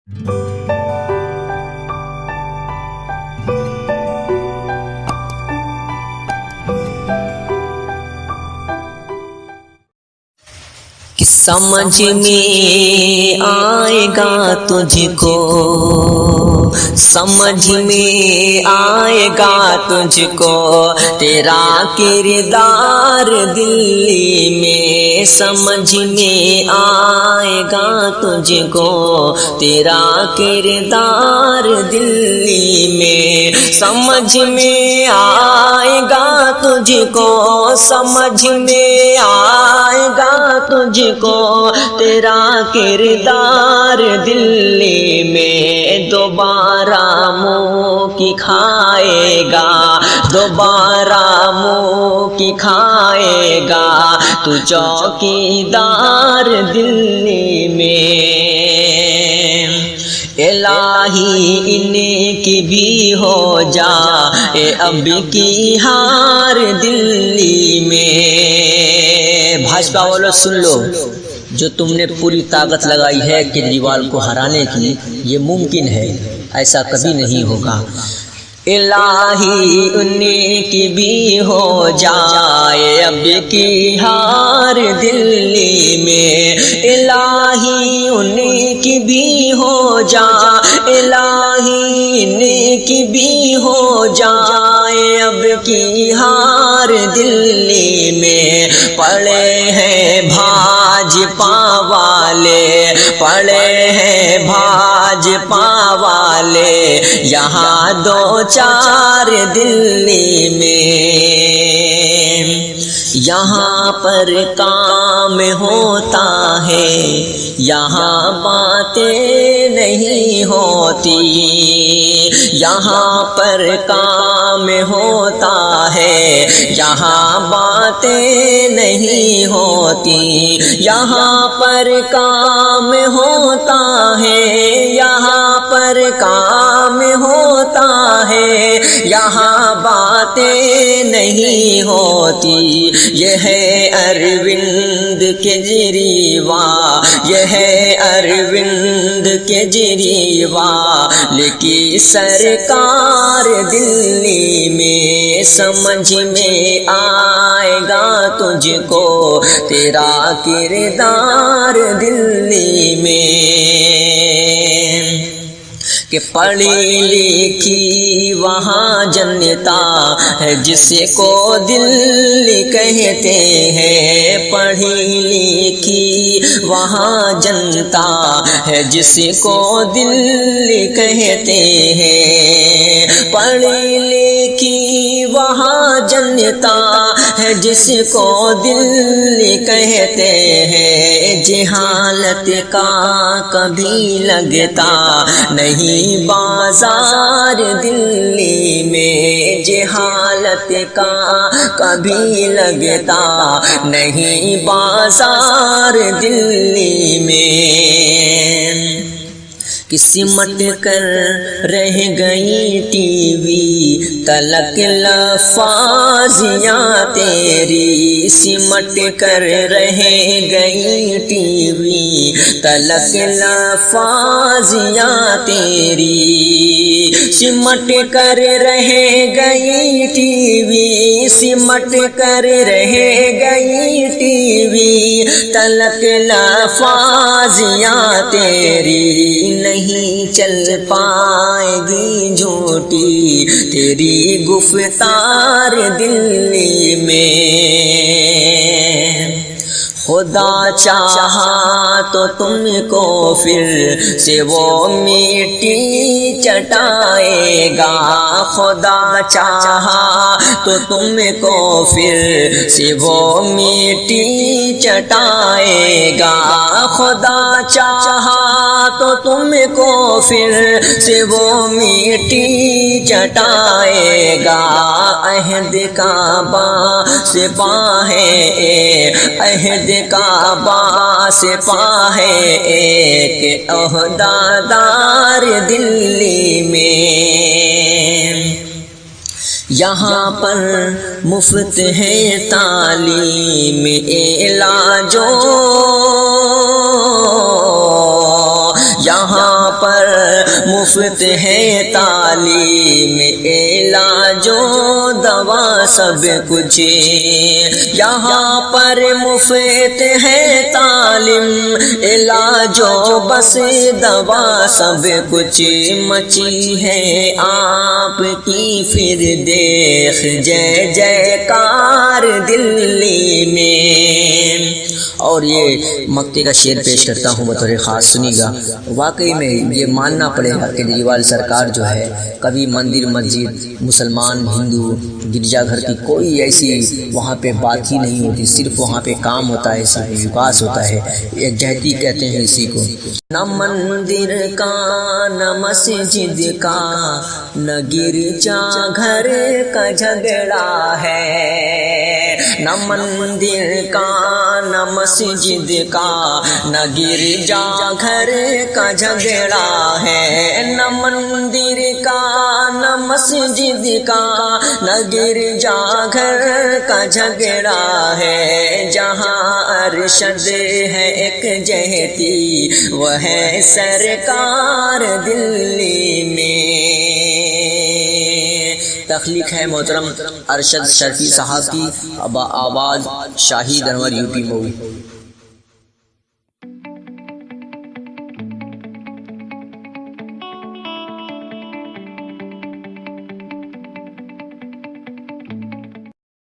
کہ سمجھ میں آئے گا تجھ کو، سمجھ میں آئے گا تجھ کو تیرا کردار دلی میں، سمجھ میں آئے گا تجھ کو تیرا کردار دلی میں، سمجھ میں آئے گا تجھ کو، سمجھ میں آئے گا تجھ کو تیرا کردار دلی میں، دوبارہ منہ کی کھائے گا، دوبارہ منہ کی کھائے گا تو چوکیدار دلی میں، الہی انہیں کی بھی ہو جا اے اب کی ہار دلی میں۔ بھاجپا والوں سن لو، جو تم نے پوری طاقت لگائی ہے کیجریوال کو ہرانے کی، یہ ممکن ہے، ایسا کبھی نہیں ہوگا۔ الہی انہیں کی بھی ہو جائے اب کی ہار دلی میں، الہی انہیں کی بھی ہو جائے، الہی انہیں کی بھی ہو جائے اب کی ہار دلی میں، پڑے ہیں بھاجپا والے، پڑے ہیں بھاجپا والے یہاں دو چار دلی میں، یہاں پر کام ہوتا ہے، یہاں باتیں نہیں ہوتی، یہاں پر کام ہوتا ہے، یہاں باتیں نہیں ہوتی، یہاں پر کام ہوتا ہے، یہاں پر کام ہوتا ہے، یہاں باتیں نہیں ہوتی، یہ ہے اروند کیجریوال، یہ ہے اروند کیجریوال کی سرکار دلی میں، سمجھ میں آئے گا تجھ کو تیرا کردار دلی میں، کہ پڑھی لکھی وہاں جنتا ہے جس کو دل کہتے ہیں، پڑھی لکھی وہاں جنتا ہے جس کو دل کہتے ہیں، پڑھی لکھی وہاں جنتا ہے جس کو دل کہتے ہیں، جہالت کا کبھی لگتا نہیں بازار دلی میں، جہالت کا کبھی لگتا نہیں بازار دلی میں، کہ سمٹ کر رہ گئی ٹی وی تلک لفاظیاں تیری، سمٹ کر رہ گئی ٹی وی تلک لفاظیاں تیری، سمٹ کر رہ گئی ٹی وی، سمٹ کر رہ گئی ٹی وی تلک لفاظیاں تیری، نہیں چل پائے گی جھوٹی تیری گفتار دلی میں، خدا چاہا تو تم کو پھر سے وہ مٹی چٹائے گا، خدا چاہا تو تم کو پھر سے وہ مٹی چٹائے گا، خدا چاہا تو تم کو پھر سے وہ مٹی چٹائے گا، عہد کعبہ سے باہیں عہد کعبہ سے پاہے ایک عہدیدار دلی میں، یہاں پر مفت ہے تعلیم علاجوں، یہاں پر مفت ہے تعلیم، علاج و دوا سب کچھ یہاں پر مفت ہے تعلیم، علاج و بس دوا سب کچھ مچی ہے آپ کی پھر دیکھ جے جے کار دلی میں۔ اور یہ مکتے کا شعر پیش کرتا ہوں بطور خاص، سنی گا۔ واقعی میں یہ ماننا پڑے گا کہ دجوال سرکار جو ہے کبھی مندر مسجد مسلمان ہندو گرجا گھر کی کوئی ایسی وہاں پہ بات ہی نہیں ہوتی، صرف وہاں پہ کام ہوتا ہے، صرف وکاس ہوتا ہے، یکجہتی کہتے ہیں اسی کو۔ نہ مندر کا نہ مسجد کا نہ گرجا گھر کا جھگڑا ہے، نہ مندر کا نہ مسجد کا نہ گرجا گھر کا جھگڑا ہے، نہ مندر کا نہ مسجد کا نہ گرجا گھر کا جھگڑا ہے، جہاں ارشد ہے ایک جہتی وہ ہے سرکار دلی میں۔ تخلیق ہے محترم ارشد شرفی صاحب کی، آواز شاہد انور، یو پی مئو۔